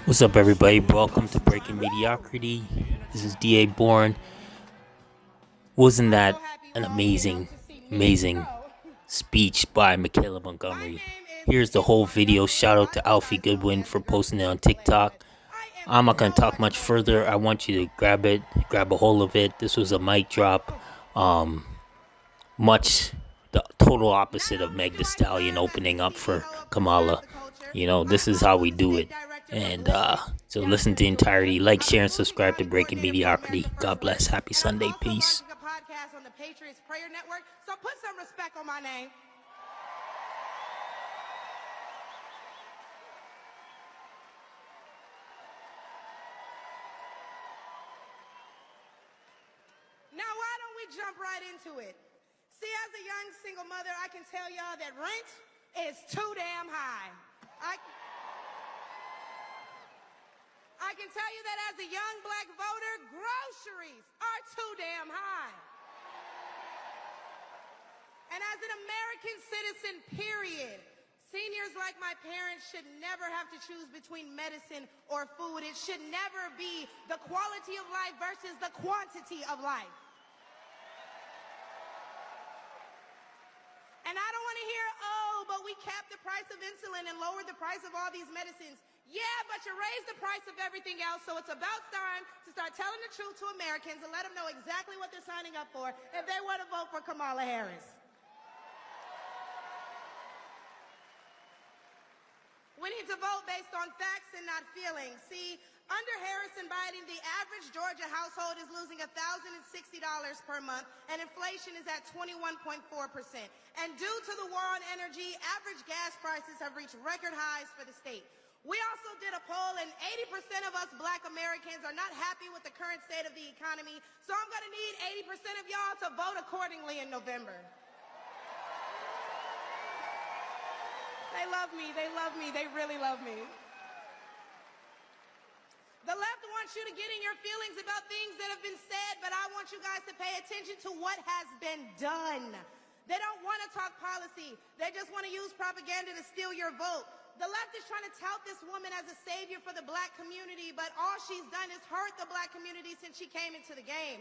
What's up, everybody? Welcome to Breaking Mediocrity. This is D.A. Bourne. Wasn't that an amazing speech by Michaelah Montgomery? Here's the whole video. Shout out to Alfie Goodwin for posting it on TikTok. I'm not going to talk much further. I want you to grab a hold of it. This was a mic drop. Much the total opposite of Meg Thee Stallion opening up for Kamala. This is how we do it. And so listen to the entirety. Like, share, and subscribe to Breaking Mediocrity. God bless. Happy Sunday. Peace. So put some respect on my name. Now, why don't we jump right into it? See, as a young single mother, I can tell y'all that rent is too damn high. I can tell you that as a young black voter, groceries are too damn high. And as an American citizen, period, seniors like my parents should never have to choose between medicine or food. It should never be the quality of life versus the quantity of life. And I don't want to hear, oh, but we capped the price of insulin and lowered the price of all these medicines. Yeah, but you raised the price of everything else, so it's about time to start telling the truth to Americans and let them know exactly what they're signing up for if they want to vote for Kamala Harris. We need to vote based on facts and not feelings. See, under Harris and Biden, the average Georgia household is losing $1,060 per month, and inflation is at 21.4%. And due to the war on energy, average gas prices have reached record highs for the state. We also did a poll, and 80% of us black Americans are not happy with the current state of the economy, so I'm going to need 80% of y'all to vote accordingly in November. They love me, they really love me. The left wants you to get in your feelings about things that have been said, but I want you guys to pay attention to what has been done. They don't want to talk policy. They just want to use propaganda to steal your vote. The left is trying to tout this woman as a savior for the black community, but all she's done is hurt the black community since she came into the game.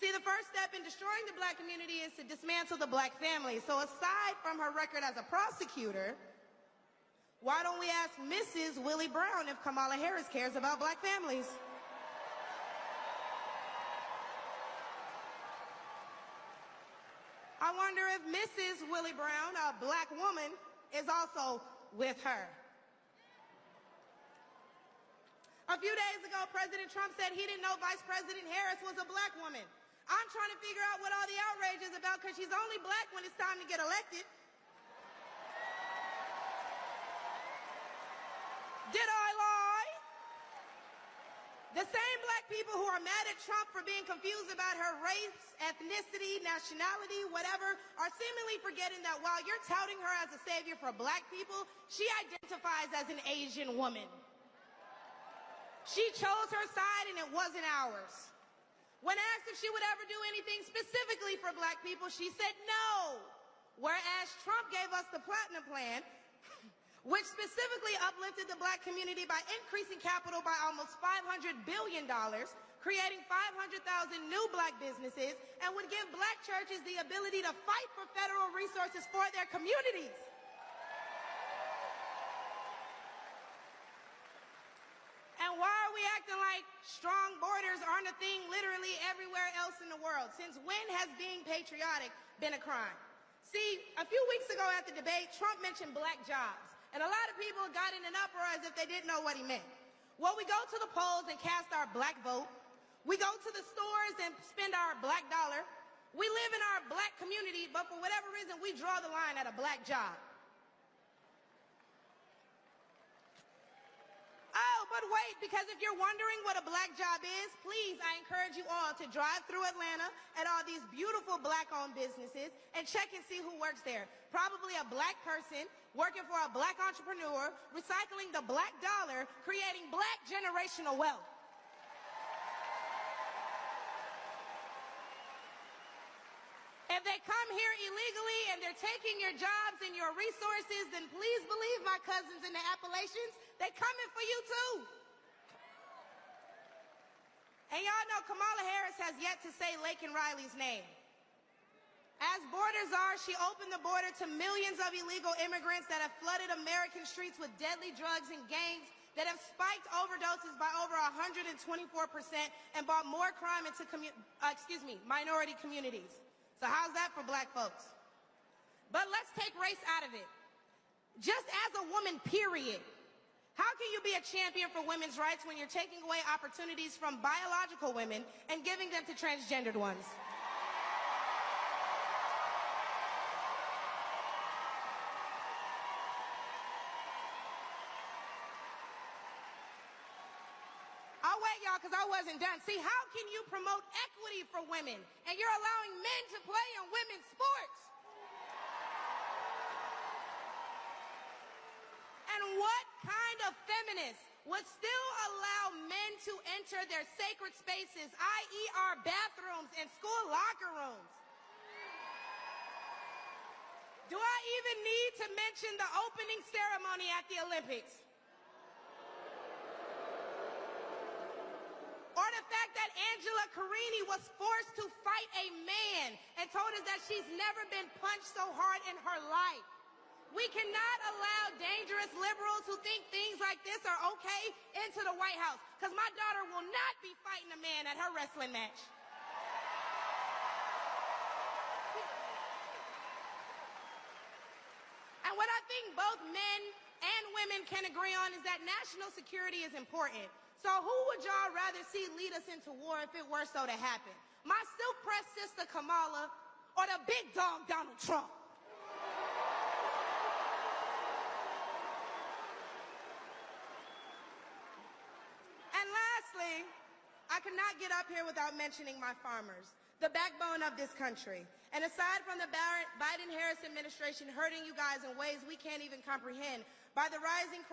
See, the first step in destroying the black community is to dismantle the black family. So aside from her record as a prosecutor, why don't we ask Mrs. Willie Brown if Kamala Harris cares about black families? I wonder if Mrs. Willie Brown, a black woman, is also with her. A few days ago, President Trump said he didn't know Vice President Harris was a black woman. I'm trying to figure out what all the outrage is about because she's only black when it's time to get elected. Did I lie? The same black people who are mad at Trump for being confused about her race, ethnicity, nationality, whatever, are seemingly forgetting that while you're touting her as a savior for black people, she identifies as an Asian woman. She chose her side and it wasn't ours. When asked if she would ever do anything specifically for black people, she said no. Whereas Trump gave us the Platinum Plan, which specifically uplifted the black community by increasing capital by almost $500 billion, creating 500,000 new black businesses, and would give black churches the ability to fight for federal resources for their communities. And why are we acting like strong borders aren't a thing literally everywhere else in the world? Since when has being patriotic been a crime? See, a few weeks ago at the debate, Trump mentioned black jobs. And a lot of people got in an uproar as if they didn't know what he meant. Well, we go to the polls and cast our black vote. We go to the stores and spend our black dollar. We live in our black community, but for whatever reason, we draw the line at a black job. Oh, but wait, because if you're wondering what a black job is, please, I encourage you all to drive through Atlanta at all these beautiful black-owned businesses and check and see who works there. Probably a black person working for a black entrepreneur, recycling the black dollar, creating black generational wealth. If they come here illegally and they're taking your jobs and your resources, then please believe my cousins in the Appalachians, they coming for you too. And y'all know Kamala Harris has yet to say Laken Riley's name. As borders are, she opened the border to millions of illegal immigrants that have flooded American streets with deadly drugs and gangs that have spiked overdoses by over 124% and brought more crime into minority communities. So how's that for black folks? But let's take race out of it. Just as a woman, period, how can you be a champion for women's rights when you're taking away opportunities from biological women and giving them to transgendered ones? I'll wait, y'all, because I wasn't done. See, how can you promote equity for women and you're allowing men to play in women's sports? And what kind of feminist would still allow men to enter their sacred spaces, i.e. our bathrooms and school locker rooms? Do I even need to mention the opening ceremony at the Olympics? Or the fact that Angela Carini was forced to fight a man and told us that she's never been punched so hard in her life. We cannot allow dangerous liberals who think things like this are okay into the White House, because my daughter will not be fighting a man at her wrestling match. And what I think both men and women can agree on is that national security is important. So who would y'all rather see lead us into war if it were so to happen? My silk-pressed sister Kamala or the big dog Donald Trump? And lastly, I could not get up here without mentioning my farmers, the backbone of this country. And aside from the Biden-Harris administration hurting you guys in ways we can't even comprehend by the rising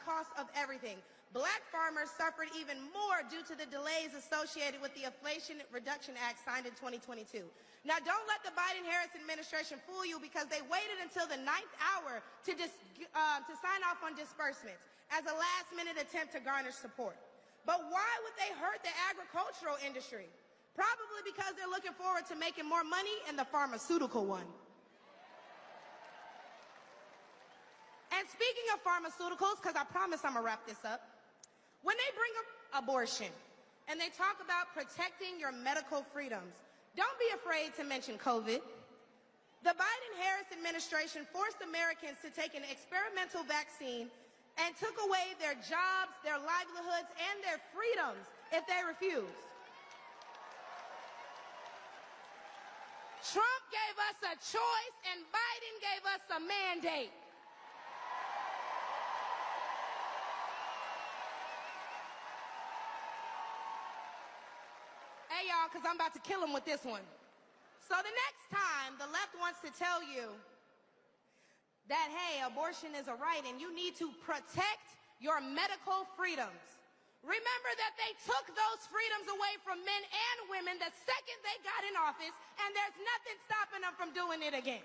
cost of everything, black farmers suffered even more due to the delays associated with the Inflation Reduction Act signed in 2022. Now, don't let the Biden-Harris administration fool you, because they waited until the 9th hour to sign off on disbursements as a last-minute attempt to garner support. But why would they hurt the agricultural industry? Probably because they're looking forward to making more money in the pharmaceutical one. And speaking of pharmaceuticals, because I promise I'm going to wrap this up, when they bring up abortion and they talk about protecting your medical freedoms, don't be afraid to mention COVID. The Biden-Harris administration forced Americans to take an experimental vaccine and took away their jobs, their livelihoods, and their freedoms if they refused. Trump gave us a choice and Biden gave us a mandate. Hey, y'all, because I'm about to kill him with this one. So the next time the left wants to tell you that, hey, abortion is a right and you need to protect your medical freedoms, remember that they took those freedoms away from men and women the second they got in office, and there's nothing stopping them from doing it again.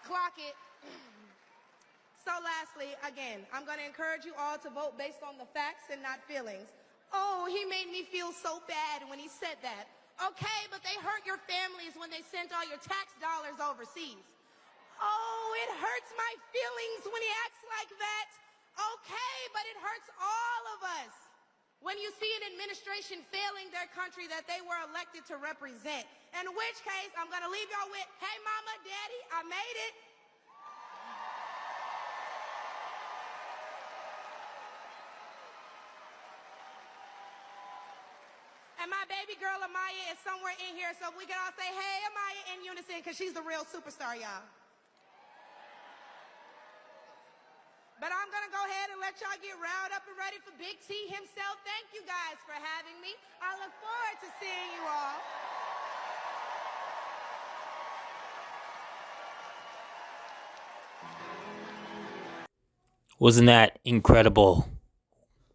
Clock it. So lastly, again, I'm going to encourage you all to vote based on the facts and not feelings. Oh, he made me feel so bad when he said that. Okay, but they hurt your families when they sent all your tax dollars overseas. Oh, it hurts my feelings when he acts like that. Okay, but it hurts all of us when you see an administration failing their country that they were elected to represent. In which case, I'm going to leave y'all with, hey, mama, daddy, I made it. And my baby girl, Amaya, is somewhere in here, so we can all say, hey, Amaya, in unison, because she's the real superstar, y'all. But I'm going to go ahead and let y'all get riled up and ready for Big T himself. Thank you guys for having me. I look forward to seeing you all. Wasn't that incredible?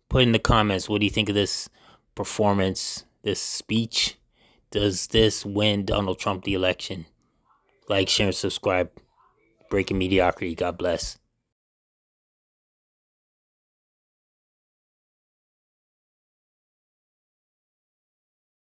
Put in the comments, what do you think of this performance, this speech. Does this win Donald Trump the election? Like, share, and subscribe. Breaking Mediocrity. God bless.